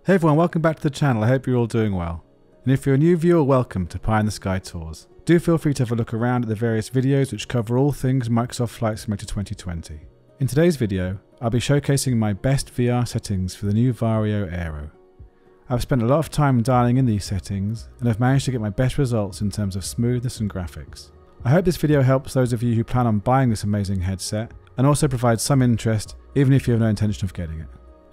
Hey everyone, welcome back to the channel. I hope you're all doing well. And if you're a new viewer, welcome to Pie in the Sky Tours. Do feel free to have a look around at the various videos which cover all things Microsoft Flight Simulator 2020. In today's video, I'll be showcasing my best VR settings for the new Varjo Aero. I've spent a lot of time dialing in these settings and have managed to get my best results in terms of smoothness and graphics. I hope this video helps those of you who plan on buying this amazing headset and also provides some interest even if you have no intention of getting it.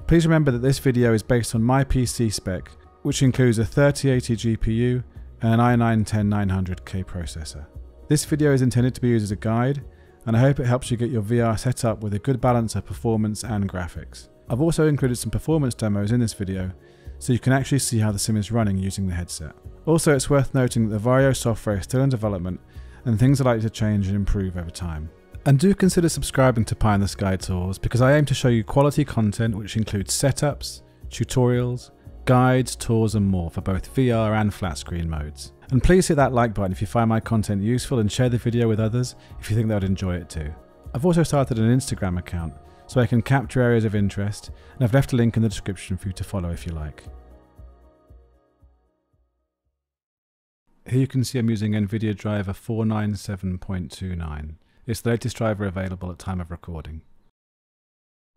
Please remember that this video is based on my PC spec, which includes a 3080 GPU and an i9-10900K processor. This video is intended to be used as a guide, and I hope it helps you get your VR set up with a good balance of performance and graphics. I've also included some performance demos in this video, so you can actually see how the sim is running using the headset. Also, it's worth noting that the Varjo software is still in development, and things are likely to change and improve over time. And do consider subscribing to Pie in the Sky Tours, because I aim to show you quality content which includes setups, tutorials, guides, tours and more for both VR and flat screen modes. And please hit that like button if you find my content useful, and share the video with others if you think they would enjoy it too. I've also started an Instagram account so I can capture areas of interest, and I've left a link in the description for you to follow if you like. Here you can see I'm using NVIDIA driver 497.29. It's the latest driver available at time of recording.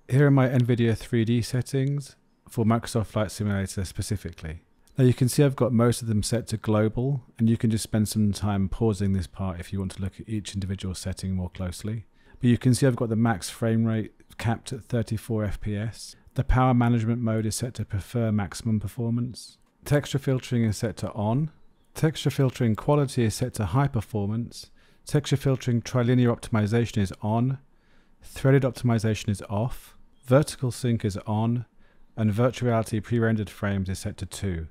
Here are my NVIDIA 3D settings for Microsoft Flight Simulator specifically. Now you can see I've got most of them set to global, and you can just spend some time pausing this part if you want to look at each individual setting more closely. But you can see I've got the max frame rate capped at 34 FPS. The power management mode is set to prefer maximum performance. Texture filtering is set to on. Texture filtering quality is set to high performance. Texture filtering trilinear optimization is on, threaded optimization is off, vertical sync is on, and virtual reality pre-rendered frames is set to 2.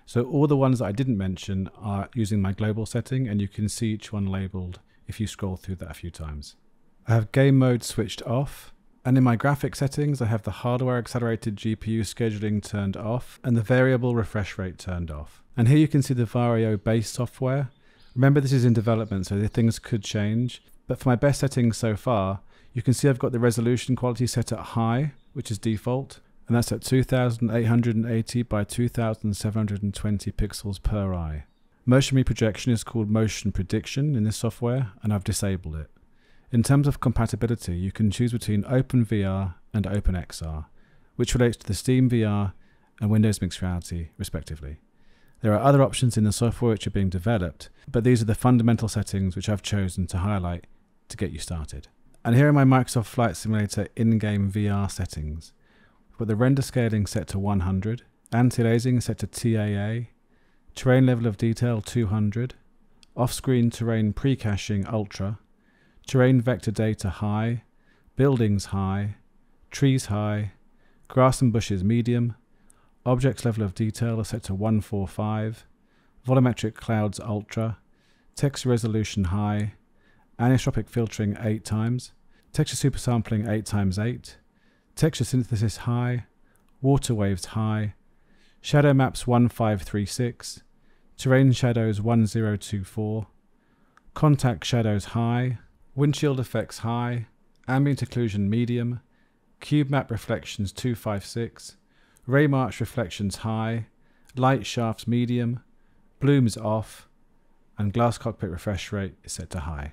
So all the ones that I didn't mention are using my global setting, and you can see each one labeled if you scroll through that a few times. I have game mode switched off, and in my graphic settings I have the hardware accelerated GPU scheduling turned off and the variable refresh rate turned off. And here you can see the Varjo Base software. Remember, this is in development, so things could change, but for my best settings so far, you can see I've got the resolution quality set at high, which is default, and that's at 2880 by 2720 pixels per eye. Motion reprojection is called motion prediction in this software, and I've disabled it. In terms of compatibility, you can choose between OpenVR and OpenXR, which relates to the Steam VR and Windows Mixed Reality, respectively. There are other options in the software which are being developed, but these are the fundamental settings which I've chosen to highlight to get you started. And here are my Microsoft Flight Simulator in-game VR settings. We've got the render scaling set to 100, anti-aliasing set to TAA, terrain level of detail 200, off-screen terrain pre-caching ultra, terrain vector data high, buildings high, trees high, grass and bushes medium, objects level of detail are set to 145, volumetric clouds ultra, texture resolution high, anisotropic filtering 8 times, texture supersampling 8x8, texture synthesis high, water waves high, shadow maps 1536, terrain shadows 1024, contact shadows high, windshield effects high, ambient occlusion medium, cube map reflections 256, ray march reflections high, light shafts medium, blooms off, and glass cockpit refresh rate is set to high.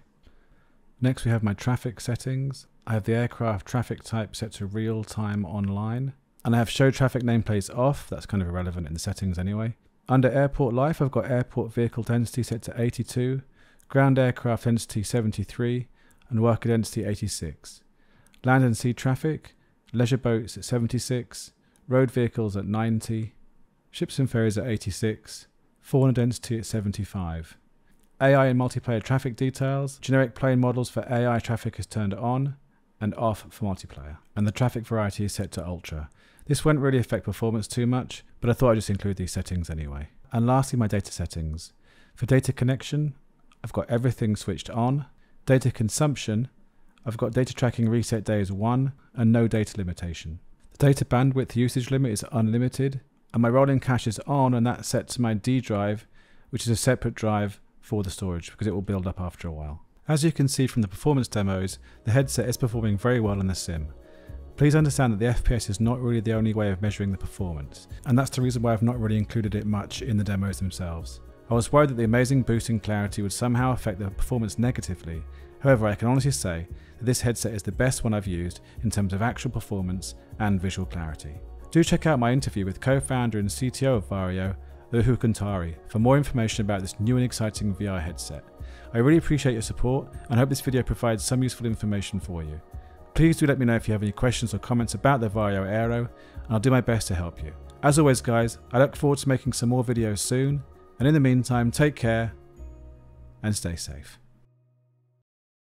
Next we have my traffic settings. I have the aircraft traffic type set to real time online, and I have show traffic nameplates off. That's kind of irrelevant in the settings anyway. Under airport life, I've got airport vehicle density set to 82, ground aircraft density 73, and worker density 86. Land and sea traffic, leisure boats at 76, road vehicles at 90, ships and ferries at 86, fauna density at 75. AI and multiplayer traffic details, generic plane models for AI traffic is turned on and off for multiplayer, and the traffic variety is set to ultra. This won't really affect performance too much, but I thought I'd just include these settings anyway. And lastly, my data settings. For data connection, I've got everything switched on. Data consumption, I've got data tracking reset day as 1 and no data limitation. The data bandwidth usage limit is unlimited, and my rolling cache is on, and that's set to my D drive, which is a separate drive for the storage because it will build up after a while. As you can see from the performance demos, the headset is performing very well in the sim. Please understand that the FPS is not really the only way of measuring the performance, and that's the reason why I've not really included it much in the demos themselves. I was worried that the amazing boost in clarity would somehow affect the performance negatively. However, I can honestly say that this headset is the best one I've used in terms of actual performance and visual clarity. Do check out my interview with co-founder and CTO of Varjo, Varjo Base, for more information about this new and exciting VR headset. I really appreciate your support and hope this video provides some useful information for you. Please do let me know if you have any questions or comments about the Varjo Aero, and I'll do my best to help you. As always guys, I look forward to making some more videos soon, and in the meantime take care and stay safe.